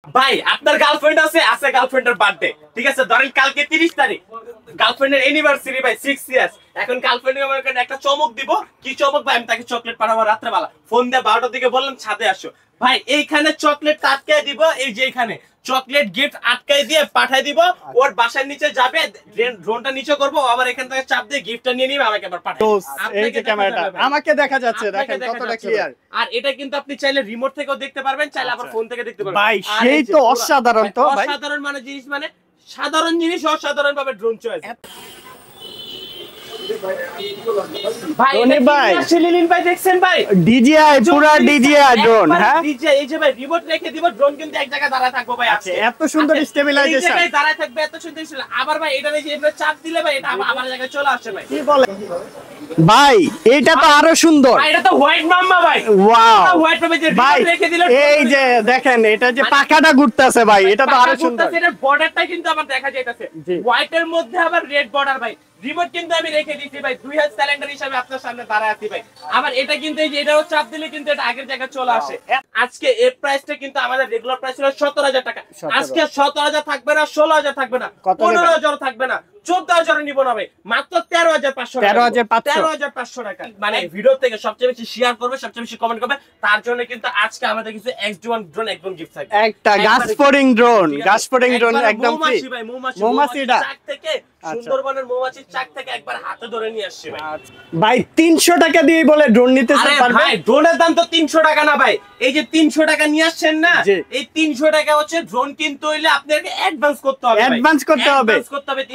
ভাই আপনার গার্লফ্রেন্ড আছে আছে গার্লফ্রেন্ডের বার্থডে ঠিক আছে ধরেন কালকে 30 তারিখ গার্লফ্রেন্ডের অ্যানিভার্সারি ভাই 6 ইয়ার্স এখন গার্লফ্রেন্ডের আমার একটা চমক দিব কি চমক ভাই আমি তাকে চকলেট পাঠাবো রাত্রেবেলা ফোন দিয়ে 12টার দিকে বললাম ছাদে আসো ভাই এইখানে চকলেট আটকায় দিব এই যে এখানে চকলেট গিফট আটকায় দিয়ে পাঠায় দিব ওর বাসার নিচে যাবে ড্রোনটা নিচে করব আবার এখান থেকে চাপ দিয়ে গিফটটা নিয়ে নিবে আমাকে আবার পাঠায় এই যে ক্যামেরাটা আমাকে দেখা যাচ্ছে দেখেন কতটা ক্লিয়ার আর এটা কিন্তু আপনি চাইলে রিমোট থেকেও দেখতে পারবেন চাইলে আবার ফোন থেকে দেখতে পারবেন ভাই সেই তো অসাধারণ তো ভাই অসাধারণ মানে জিনিস মানে সাধারণ জিনিস অসাধারণ ভাবে ড্রোন চয়েস ভাই ভাই লিলিন ভাই দেখছেন ভাই ডিজিআই পুরা ডিজিআই ড্রোন হ্যাঁ ডিজিআই এই যে ভাই রিমোট রেখে দিব ড্রোন কিন্তু এক জায়গায় দাঁড়ায় থাকবে ভাই আচ্ছা এত সুন্দর স্টেবিলাইজেশন এই জায়গায় দাঁড়ায় থাকবে এত সুন্দর আবার ভাই এটা যে এভাবে চাপ দিলে ভাই এটা আবার জায়গায় চলে আসে ভাই কি বলে ভাই এটা তো আরো সুন্দর ভাই এটা তো হোয়াইট মাম্মা ভাই ওয়াও হোয়াইট ভাই যে ভাই রেখে দিলে এই যে দেখেন এটা যে পাখাটা ঘুরতেছে ভাই এটা তো আরো সুন্দর এটা বর্ডারটা কিন্তু আবার দেখা যাইতেছে হোয়াইটের মধ্যে আবার রেড বর্ডার ভাই রিমোট কিন্তু আমি রেখে দিয়েছি ভাই 2000 সিলিন্ডার হিসেবে আপনার সামনে দাঁড়ায় আছি ভাই আবার এটা কিন্তু এই যে এটাও চাপ দিলে কিন্তু এটা আগের জায়গায় চলে আসে আজকে এই প্রাইসটা কিন্তু আমাদের রেগুলার প্রাইস ছিল 17000 টাকা আজকে 17000 থাকবে না 16000 থাকবে না 15000 থাকবে না 14000 নিব না ভাই মাত্র 13500 13500 টাকা মানে ভিডিও থেকে সবচেয়ে বেশি শেয়ার করবে সবচেয়ে বেশি কমেন্ট করবে তার জন্য কিন্তু আজকে আমাদের কিছু X1 ড্রোন একদম গিফট থাকবে একটা গাসপোরিং ড্রোন একদম ফ্রি মৌমাছি ভাই মৌমাছিটা চাক থেকে সুন্দরবনের মৌমাছির চাক থেকে একবার হাতে ধরে নিয়ে আসছে ভাই ভাই 300 টাকা দিয়ে বলে ড্রোন নিতে পারবে ভাই ড্রোনের দাম তো 300 টাকা না ভাই এই যে 300 টাকা নিয়ে আসছেন না এই 300 টাকা হচ্ছে ড্রোন কিনতে হইলে আপনাকে অ্যাডভান্স করতে হবে অ্যাডভান্স করতে হবে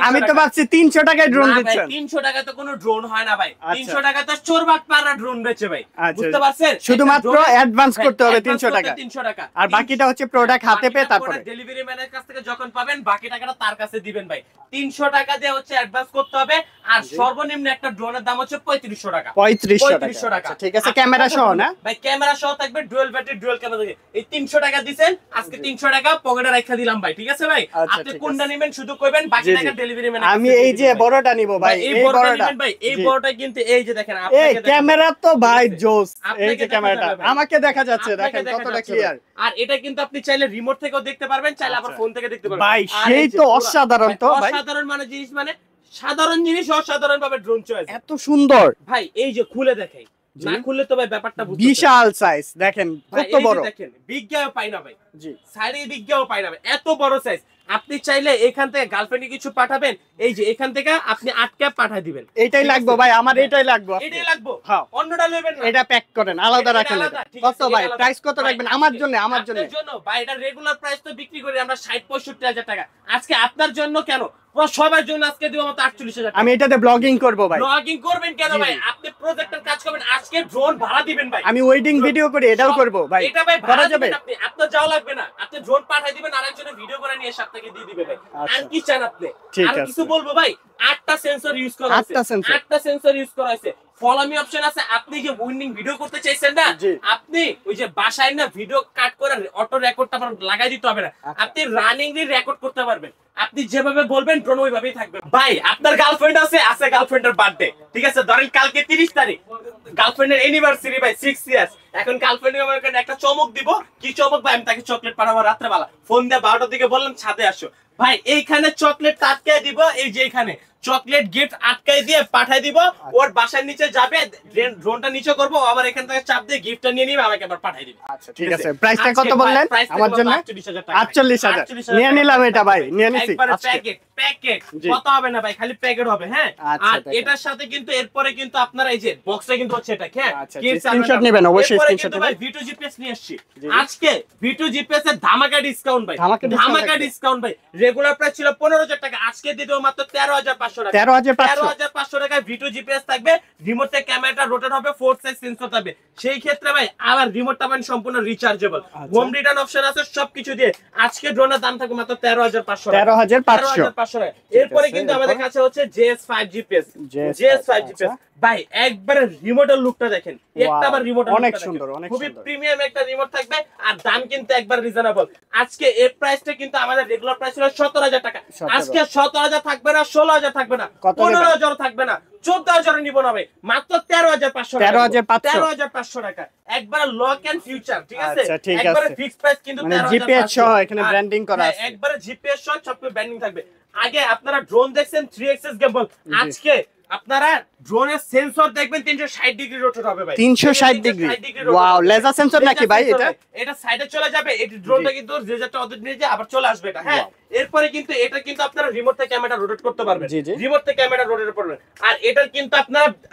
আমি তো ভাবছি 300 টাকায় ড্রোন দিচ্ছেন 300 টাকা তো কোনো ড্রোন হয় না ভাই 300 টাকা তো চোরবাটপাড়া ড্রোন বেচে ভাই বুঝতে পারছেন শুধুমাত্র অ্যাডভান্স করতে হবে 300 টাকা 300 টাকা আর বাকিটা হচ্ছে প্রোডাক্ট হাতে পেয়ে তারপরে ডেলিভারি ম্যানের কাছ থেকে যখন পাবেন বাকি টাকাটা তার কাছে দিবেন ভাই 300 টাকা দিয়ে হচ্ছে অ্যাডভান্স করতে হবে আর সর্বনিম্ন একটা ড্রোনের দাম হচ্ছে 3500 টাকা 3500 টাকা ঠিক আছে ক্যামেরা সহ না ভাই ক্যামেরা সহ থাকবে ডুয়াল ব্যাটারি ডুয়াল ক্যামেরা থাকে এই 300 টাকা দিবেন আজকে 300 টাকা পকেটে রাখা দিলাম ভাই ঠিক আছে ভাই আপনি কোনটা নেবেন শুধু কইবেন বাকি টাকা ডেলিভারি ম্যান আমি এই যে বড়টা নিব ভাই এই বড়টা নেবেন ভাই এই বড়টা কিন্তু এই যে দেখেন আপনাকে এই ক্যামেরা তো ভাই জোস এই যে ক্যামেরাটা আমাকে দেখা যাচ্ছে দেখেন কতটা ক্লিয়ার আর এটা কিন্তু আপনি চাইলে রিমোট থেকেও দেখতে পারবেন চাইলে আবার ফোন থেকে দেখতে পারবেন ভাই সেই তো অসাধারণ তো ভাই অসাধারণ মানে জিনিস মানে সাধারণ জিনিস অসাধারণ ভাবে ড্রোন চয়েস এত সুন্দর ভাই এই যে খুলে দেখাই না খুললে তো ভাই ব্যাপারটা বিশাল সাইজ দেখেন কত বড় দেখেন বিজ্ঞাও পাই না ভাই জি সাইডে বিজ্ঞাও পাই না ভাই এত বড় সাইজ আপনি চাইলে এখান থেকে গার্লফ্রেন্ডে কিছু পাঠাবেন এই যে এখান থেকে আপনি আটকে পাঠিয়ে দিবেন এটাই লাগবে ভাই আমার এটাই লাগবে এটাই লাগবে হ্যাঁ অন্যটা নেবেন না এটা প্যাক করেন আলাদা রাখেন কত ভাই প্রাইস কত রাখবেন আমার জন্য ভাই এটা রেগুলার প্রাইস তো বিক্রি করি আমরা 60-65 টাকা আজকে আপনার জন্য কেন সবার জন্য আজকে দিব মাত্র 48000 আমি এটাতে ব্লগিং করব ভাই ব্লগিং করবেন কেন ভাই আপনি প্রজেক্টের কাজ করবেন আজকে ড্রোন ভাড়া দিবেন ভাই আমি ওয়েডিং ভিডিও করি এটাও করব ভাই এটা ভাই ভাড়া যাবে আপনি আপনার যাওয়া লাগবে না আপনি ড্রোন পাঠিয়ে দিবেন আরেকজনের ভিডিও করে নিয়ে আপনাকে দিয়ে দিবে ভাই আর কি চান আপনি আর কিছু বলবো ভাই 8টা সেন্সর ইউজ করা আছে 8টা সেন্সর ইউজ করা আছে ফলো মি অপশন আছে আপনি যে উইন্ডিং ভিডিও করতে চাইছেন না আপনি ওই যে বাসায় না ভিডিও কাট করে অটো রেকর্ডটা লাগাই দিতে হবে না আপনি রানিং দিয়ে রেকর্ড করতে পারবেন আপনি যেভাবে বলবেন ড্রোন ওইভাবেই থাকবে ভাই আপনার গার্লফ্রেন্ড আছে আছে গার্লফ্রেন্ডের বার্থডে ঠিক আছে ধরেন কালকে 30 তারিখ গার্লফ্রেন্ডের অ্যানিভার্সারি ভাই 6 ইয়ার্স এখন গার্লফ্রেন্ডের আমার একটা চমক দিব কি চমক ভাই আমি তাকে চকলেট পাঠাবো রাত্রেবেলা ফোন দিয়ে 12টার দিকে বললাম ছাদে আসো ভাই এইখানে চকলেট আটকায় দিব এই যে এখানে চকলেট গিফট আটকায় দিয়ে পাঠায় দিব ওর বাসার নিচে যাবে ড্রোনটা নিচে করব আবার এখান থেকে চাপ দিয়ে গিফটটা নিয়ে নিবে আমাকে আবার পাঠিয়ে দিবে আচ্ছা ঠিক আছে প্রাইসটা কত বললেন আমার জন্য 48000 নিয়ে নিলাম এটা ভাই নিয়ে নিছি প্যাকেট কত হবে না ভাই খালি প্যাকেট হবে হ্যাঁ আর এটার সাথে কিন্তু এরপরে কিন্তু আপনারা এই যে বক্সে কিন্তু হচ্ছে এটা হ্যাঁ স্ক্রিনশট নেবেন অবশ্যই স্ক্রিনশট নেবেন ভাই V2 GPS নিয়ে আসছি আজকে V2 GPS এর ধামাকা ডিসকাউন্ট ভাই ধামাকা ডিসকাউন্ট ভাই রেগুলার প্রাইস ছিল 15000 টাকা আজকে দিয়ে দেব মাত্র 13500 টাকা 13500 টাকায় V2 GPS থাকবে রিমোটে ক্যামেরাটা রোটেট হবে 4 সাইজ সেন্সর থাকবে সেই ক্ষেত্রে ভাই আবার রিমোটটা মানে সম্পূর্ণ রিচার্জেবল হোম রিটার্ন অপশন আছে সবকিছু দিয়ে আজকে ড্রোনের দাম থাকবে মাত্র 13500 টাকা 13500 7500 টাকা। এরপরে কিন্তু আমাদের কাছে হচ্ছে JS5 GPS, JS5 GPS ভাই একবারে রিমোটের লুকটা দেখেন, একটা বার রিমোটের লুকটা অনেক সুন্দর, অনেক খুবই সুন্দর, প্রিমিয়াম একটা রিমোট থাকবে আর দাম কিন্তু একবার রিজনেবল। আজকে এই প্রাইসটা কিন্তু আমাদের রেগুলার প্রাইস ছিল 17000 টাকা, আজকে 17000 থাকবে না, 16000 থাকবে না, 15000 থাকবে না, 14000 নিব না ভাই, মাত্র 13500 টাকা, 13500 টাকা একবারে লক এন্ড ফিউচার। ঠিক আছে, একবারে ফিক্সড প্রাইস কিন্তু 13500, জিপিএস সহ এখানে ব্র্যান্ডিং করা আছে, একবারে জিপিএস সহ সব ব্র্যান্ডিং থাকবে। আগে আপনারা ড্রোন দেখছেন 3 এক্সেস গিম্বল, আজকে আপনারা ড্রোনের সেন্সর দেখবেন 360 ডিগ্রি রোটেট হবে ভাই, 360 ডিগ্রি। ওয়াও, লেজার সেন্সর নাকি ভাই এটা? এটা সাইডে চলে যাবে, এই ড্রোনটা কিন্তু রেজারটা অদূর নিয়ে যায় আবার চলে আসবে এটা। হ্যাঁ, এরপরে কিন্তু এটা কিন্তু আপনারা রিমোট থেকে ক্যামেরা রোটেট করতে পারবেন, রিমোট থেকে ক্যামেরা রোটেট করবেন। আর এটার কিন্তু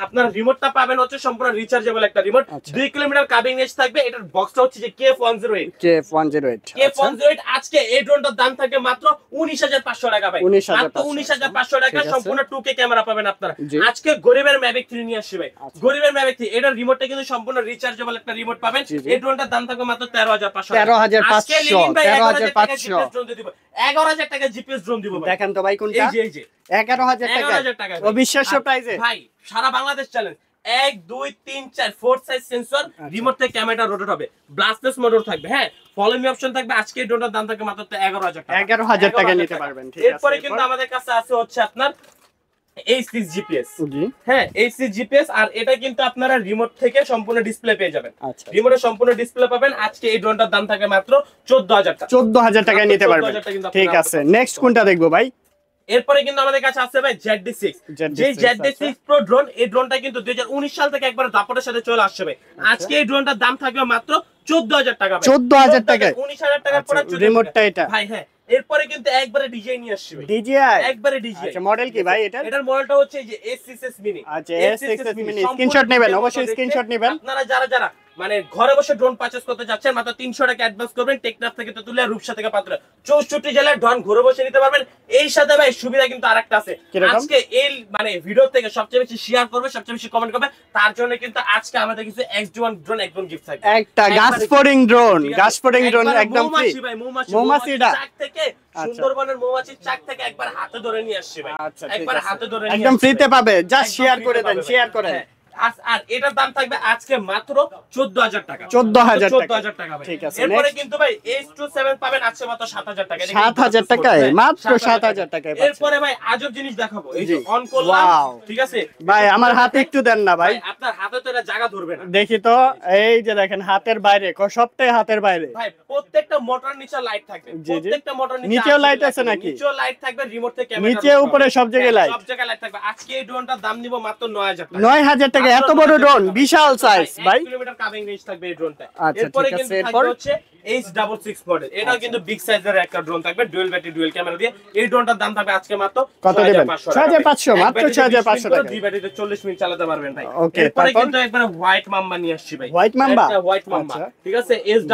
আপনারা রিমোটটা পাবেন হচ্ছে সম্পূর্ণ রিচার্জেবল একটা রিমোট, 2 কিলোমিটার কাবিং রেঞ্জ থাকবে। এটার বক্সটা হচ্ছে যে KF108, KF108। আজকে এই ড্রোনটার দাম থাকে মাত্র 19500 টাকা ভাই, মাত্র 19500 টাকা সম্পূর্ণ 2K ক্যামেরা পাবেন আপনারা। আজকে গরিবের ম্যাভিক 3 নিয়ে আসছে ভাই, গরিবের ম্যাভিক 3, এটার রিমোটটা কিন্তু সম্পূর্ণ রিচার্জেবল একটা রিমোট পাবেন। এই ড্রোনটার দাম থাকবে মাত্র 13500 টাকা, 13500 ড্রোন দিব, 11000 টাকা জিপিএস ড্রোন দিব। দেখেন তো ভাই কোনটা, এই যে 11000 টাকা অবিশ্বাস্য প্রাইসে ভাই, সারা Bangladesh challenge. 1 2 3 4 4 size sensor, remote থেকে ক্যামেরা রোটেট হবে, ব্লাস্টলেস মোটর থাকবে। হ্যাঁ, ফলো মি অপশন থাকবে। আজকে এই ড্রোনটার দাম থাকবে মাত্র 11000 টাকা, 11000 টাকা নিতে পারবেন। ঠিক আছে, এরপরে কিন্তু আমাদের কাছে আছে হচ্ছে আপনার H6 GPS। হ্যাঁ, H6 GPS, আর এটা কিন্তু আপনারা রিমোট থেকে সম্পূর্ণ ডিসপ্লে পেয়ে যাবেন, রিমোটে সম্পূর্ণ ডিসপ্লে পাবেন। আজকে এই ড্রোনটার দাম থাকে মাত্র 14000 টাকা, 14000 টাকা নিতে পারবেন। ঠিক আছে, নেক্সট কোনটা দেখবো ভাই? এরপরে কিন্তু আমাদের কাছে আছে ভাই ZD6, যে ZD6 Pro ড্রোন। এই ড্রোনটা কিন্তু 2019 সাল থেকে একবার দাপটের সাথে চলে আসছে ভাই। আজকে এই ড্রোনটার দাম থাকবে মাত্র 14000 টাকা ভাই, 14000 টাকা, 19000 টাকা পড়া রিমোটটা এটা ভাই। হ্যাঁ, এরপরে কিন্তু একবারে ডিজাইন নিয়ে আসছে ভাই, DJI একবারে ডিজাইন। আচ্ছা, মডেল কি ভাই এটা? এটার মডেলটা হচ্ছে এই যে S6s মিনি। আচ্ছা, S6s মিনি, স্ক্রিনশট নেবেন, অবশ্যই স্ক্রিনশট নেবেন। আপনারা যারা মানে ঘরে বসে ড্রোন পারচেজ করতে যাচ্ছেন, মাত্র 300 টাকা অ্যাডভান্স করবেন, টেকনাফ থেকে তেতুলিয়া, রূপসা থেকে পাত্রা, 64 জেলার ড্রোন ঘরে বসে নিতে পারবেন। এই সাথে ভাই সুবিধা কিন্তু আরেকটা আছে, আজকে এই মানে ভিডিও থেকে সবচেয়ে বেশি শেয়ার করবে, সবচেয়ে বেশি কমেন্ট করবে, তার জন্য কিন্তু আজকে আমাদের কিছু X1 ড্রোন একদম গিফট থাকবে, একটা গাসপোরিং ড্রোন একদম ফ্রি ভাই। মৌমাছি চাক থেকে, সুন্দরবনের মৌমাছির চাক থেকে একবার হাতে ধরে নিয়ে আসছে ভাই, একবার হাতে ধরে নিয়ে একদম ফ্রিতে পাবে, জাস্ট শেয়ার করে দেন, শেয়ার করেন। আর এটার দাম থাকবে আজকে মাত্র 14000 টাকা, 14000 টাকা ভাই। ঠিক আছে, এরপরে কিন্তু ভাই H27 পাবেন আজকে মাত্র 7000 টাকা, 7000 টাকায়, মাত্র 7000 টাকায়। এরপরে ভাই আজব জিনিস দেখাবো, এই যে অন করলাম, ঠিক আছে ভাই, আমার হাতে একটু দেন না ভাই, আপনার হাতে তো এটা জায়গা ধরবে না, দেখি তো। এই যে দেখেন, হাতের বাইরে, সবটাই হাতের বাইরে ভাই। প্রত্যেকটা মোটর নিচে লাইট থাকবে, প্রত্যেকটা মোটর নিচেও লাইট আছে নাকি? নিচেও লাইট থাকবে, রিমোট থেকে ক্যামেরা, নিচে উপরে সব জায়গায় লাইট, সব জায়গায় লাইট থাকবে। আজকে এই ড্রোনটার দাম নিব মাত্র 9000 টাকা, 9000 টাকা। এত বড় ড্রোন, বিশাল সাইজ ভাই, 1 কিলোমিটার কাভিং রেঞ্জ থাকবে এই ড্রোনটা। আচ্ছা, এরপরে ঠিক কিন্তু আছে, থাকবে হচ্ছে H66 মডেল, এটাও কিন্তু বিগ সাইজের একটা ড্রোন থাকবে, ডুয়াল ব্যাটারি ডুয়াল ক্যামেরা দিয়ে। এই ড্রোনটার দাম থাকবে আজকে মাত্র কত দিবেন? 6500, মাত্র 6500 টাকা, দুই ব্যাটারিতে 40 মিনিট চালাতে পারবেন ভাই। ওকে, এরপরে কিন্তু একবার হোয়াইট মাম্বা নিয়ে আসছি ভাই, হোয়াইট মাম্বা, হোয়াইট মাম্বা, ঠিক আছে, S9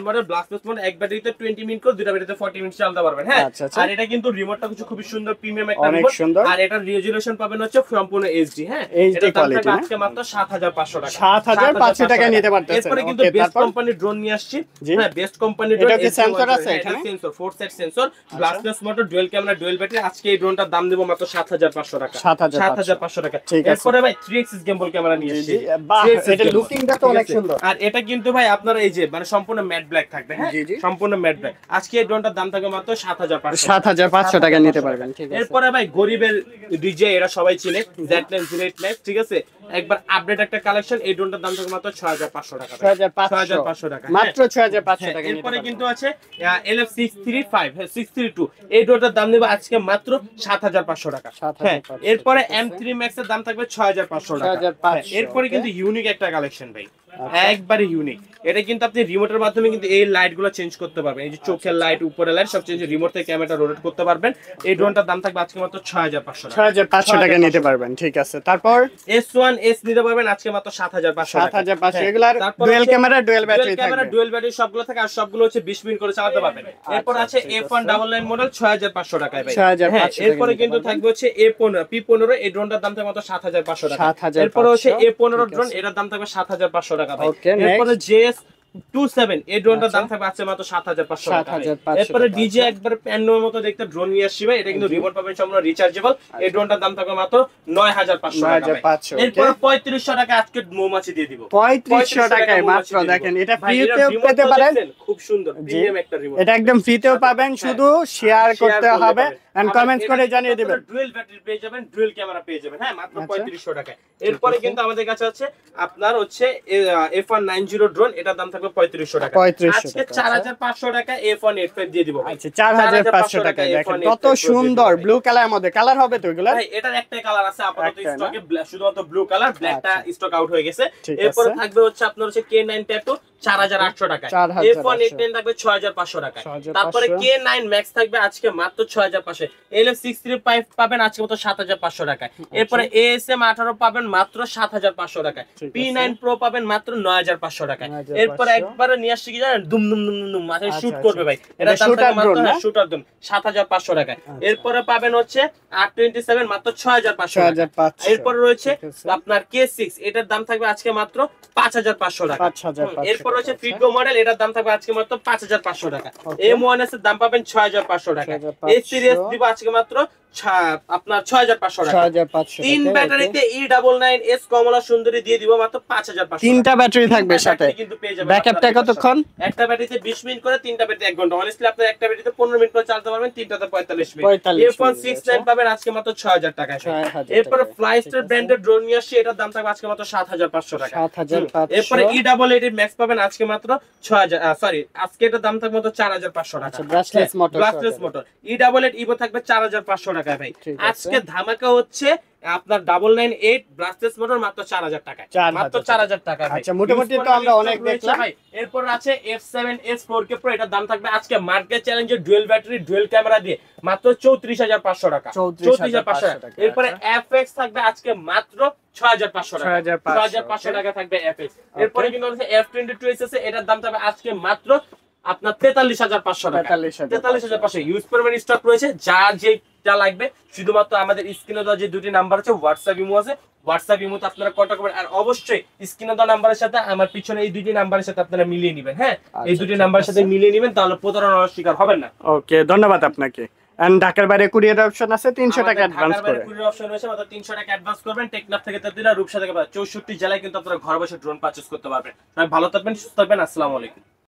মডেল, ব্লাস্টলেস মডেল, এক ব্যাটারিতে 20 মিনিট করে, দুইটা ব্যাটারিতে 40 মিনিট চালাতে পারবেন। হ্যাঁ, আর এটা কিন্তু রিমোটটা কিছু খুবই সুন্দর, প্রিমিয়াম একটা রিমোট, আর এটার রেজোলিউশন পাবেন হচ্ছে সম্পূর্ণ HD। হ্যাঁ, এটা দাম থাকবে আজকে মাত্র 7500 টাকা, 7500 টাকা নিতে পারতেছেন। এরপরে কিন্তু বেস্ট কোম্পানির ড্রোন নিয়ে আসছি। হ্যাঁ, বেস্ট কোম্পানির ড্রোন, এটা কি সেন্সর আছে এখানে? Sensor, 4 side sensor, ব্লাস্টলেস motor, dual camera, dual battery. আজকে এই ড্রোনটার দাম দেব মাত্র 7500 টাকা, 7500 টাকা। এরপরে ভাই 3 গিম্বল ক্যামেরা নিয়ে আসছি, বাহ, এটা লুকিংটা তো অনেক সুন্দর। আর এটা কিন্তু ভাই আপনারা এই যে মানে সম্পূর্ণ ম্যাট ব্ল্যাক থাকবে। হ্যাঁ, সম্পূর্ণ ম্যাট ব্ল্যাক। আজকে এই ড্রোনটার দাম থাকবে মাত্র 7500 টাকা নিতে পারবেন। ঠিক আছে, এরপরে ভাই গরিবের ডিজে, এরা সবাই চিনে, Z9 08 Max, ঠিক আছে, একবার আপডেট একটা কালেকশন। এই ড্রোনটার দাম থাকবে মাত্র 6500 টাকা, 6500 টাকা, মাত্র 6500 টাকা। এরপরে কিন্তু আছে LF635, 632, এই ড্রোনটার দাম নেব আজকে মাত্র 7500 টাকা। হ্যাঁ, এরপরে M3 Max এর দাম থাকবে 6500 টাকা। এরপরে কিন্তু ইউনিক একটা কালেকশন ভাই, একবারে ইউনিক। এটা কিন্তু আপনি রিমোটের মাধ্যমে কিন্তু এই লাইট গুলো চেঞ্জ করতে পারবেন, এই যে চোখের লাইট, উপরের লাইট, সব চেঞ্জ রিমোট থেকে ক্যামেরাটা রোটেট করতে পারবেন। এই ড্রোনটার দাম থাকবে আজকে মাত্র 6500 টাকা, 6500 টাকা নিতে পারবেন। ঠিক আছে, তারপর S1S নিতে পারবেন আজকে মাত্র 7500 টাকা, 7500। এগুলার ডুয়াল ক্যামেরা, ডুয়াল ব্যাটারি থাকবে, ডুয়াল ব্যাটারি সবগুলো থাকে, আর সবগুলো হচ্ছে 20 মিনিট করে চালাতে পারবেন। এরপর আছে F199 মডেল, 6500 টাকায় ভাই। হ্যাঁ, এরপরে কিন্তু থাকবে হচ্ছে P15, এই ড্রোনটার দাম থাকবে মাত্র 7500 টাকা। এরপর হচ্ছে A15 ড্রোন, এটার দাম থাকবে 7500 টাকা ভাই। এরপরে JS 27 এই ড্রোনটার দাম থাকবে আজকে মাত্র 7500 টাকা। এরপরে ডিজে একবার প্যান্ডের মতো দেখতে ড্রোন নিয়ে আসছি ভাই, এটা কিন্তু রিমোট পাবেন সম্পূর্ণ রিচার্জেবল। এই ড্রোনটার দাম থাকবে মাত্র 9500 টাকা। এরপর 3500 টাকা আজকে মৌমাছি দিয়ে দিব, 3500 টাকায় মাত্র। দেখেন এটা ফ্রিতেও পেতে পারেন, খুব সুন্দর প্রিমিয়াম একটা রিমোট, এটা একদম ফ্রিতেও পাবেন, শুধু শেয়ার করতে হবে এন্ড কমেন্টস করে জানিয়ে দিবেন। ডুয়াল ব্যাটারি পেয়ে যাবেন, ডুয়াল ক্যামেরা পেয়ে যাবেন, হ্যাঁ মাত্র 3500 টাকায়। এরপরে কিন্তু আমাদের কাছে আছে আপনার হচ্ছে F190 ড্রোন, এটার দাম থাকবে 3500 টাকা। আজকে 4500 টাকা F185 দিয়ে দিব। আচ্ছা 4500 টাকা। দেখেন কত সুন্দর ব্লু কালারের মধ্যে, কালার হবে তো এগুলা? ভাই এটার একটাই কালার আছে আপাতত স্টকে, শুধুমাত্র ব্লু কালার, ব্ল্যাকটা স্টক আউট হয়ে গেছে। এরপরে থাকবে হচ্ছে আপনার হচ্ছে K9 Tattoo 4800 টাকা। F189 থাকবে 6500 টাকা। তারপরে K9 Max থাকবে আজকে মাত্র 6500। LF635 পাবেন আজকে মাত্র 7500 টাকা। এরপরে ASM 18 পাবেন মাত্র 7500 টাকা। P9 Pro পাবেন মাত্র 9500 টাকা। এরপর একবারে নিয়ে আসছি কি জানেন, দুম দুম দুম দুম মাথায় শুট করবে ভাই, এটা দাম থাকবে মাত্র শুটার দাম 7500 টাকা। এরপরে পাবেন হচ্ছে 827 মাত্র 6500 টাকা। এরপর রয়েছে আপনার K6, এটার দাম থাকবে আজকে মাত্র 5500 টাকা। এরপর রয়েছে ফিগো মডেল, এটার দাম থাকবে আজকে মাত্র 5500 টাকা। M1S এর দাম পাবেন 6500 টাকা। এই সিরিজ দিব আজকে মাত্র আপনার 6500 টাকা। 3 ব্যাটারিতে E99S কমলা সুন্দরী দিয়ে দিব মাত্র 5500। তিনটা ব্যাটারি থাকবে সাথে, কিন্তু পেয়ে যাবেন। ব্যাকআপটা কতক্ষণ? একটা ব্যাটারিতে 20 মিনিট করে, তিনটা ব্যাটারি 1 ঘন্টা। অনেস্টলি আপনার একটা ব্যাটারিতে 15 মিনিট করে চালাতে পারবেন, তিনটাতে 45 মিনিট। F169 পাবেন আজকে মাত্র 6000 টাকায়। এরপর ফ্লাইস্টার ব্র্যান্ডের ড্রোন নিয়ে আসছি, এটার দাম থাকবে আজকে মাত্র 7500 টাকা। 7500। এরপর E88 ম্যাক্স পাবেন আজকে মাত্র 6000, সরি আজকে এটার দাম থাকবে মাত্র 4500 টাকা। Brushless motor, brushless motor E88 Evo থাকবে 4500 টাকায় ভাই। আজকে ধামাকা হচ্ছে আপনার 998 ব্রাশলেস মোটর মাত্র 4000 টাকায়, মাত্র 4000 টাকা ভাই। আচ্ছা মোটামুটি তো আমরা অনেক দেখলাম ভাই। এরপর আছে F7S 4K Pro, এটার দাম থাকবে আজকে মার্কেট চ্যালেঞ্জের ডুয়াল ব্যাটারি ডুয়াল ক্যামেরা দিয়ে মাত্র 34500 টাকা। 34500 টাকা। এরপরে FX থাকবে আজকে মাত্র 6500 টাকা। 6500 টাকা থাকবে FX। এরপরে কিন্তু আছে F22 আছে, এটার দাম থাকবে আজকে মাত্র আপনার 43500 টাকা। 43500 ইউজ পরিমাণ স্টক রয়েছে, যা যেটা লাগবে শুধুমাত্র আমাদের স্ক্রিনে দেওয়া যে দুটি নাম্বার আছে, হোয়াটসঅ্যাপ ইমো আছে, হোয়াটসঅ্যাপ ইমোতে আপনারা কন্টাক্ট করবেন। আর অবশ্যই স্ক্রিনে দেওয়া নাম্বারের সাথে আমার পিছনে এই দুটি নাম্বারের সাথে আপনারা মিলিয়ে নেবেন, হ্যাঁ এই দুটি নাম্বারের সাথে মিলিয়ে নেবেন, তাহলে প্রতারণার শিকার হবেন না। ওকে ধন্যবাদ আপনাকে। এন্ড ঢাকার বাইরে কুরিয়ার অপশন আছে, 300 টাকা অ্যাডভান্স করে। কুরিয়ার অপশন রয়েছে, মাত্র 300 টাকা অ্যাডভান্স করবেন। টেকনাফ থেকে তেতুলিয়া, রূপসা থেকে 64 জেলায় কিন্তু আপনারা ঘরে বসে ড্রোন পারচেজ করতে পারবেন। সবাই ভালো থাকবেন, সুস্থ থাকবেন। আসসালামু আলাইকুম।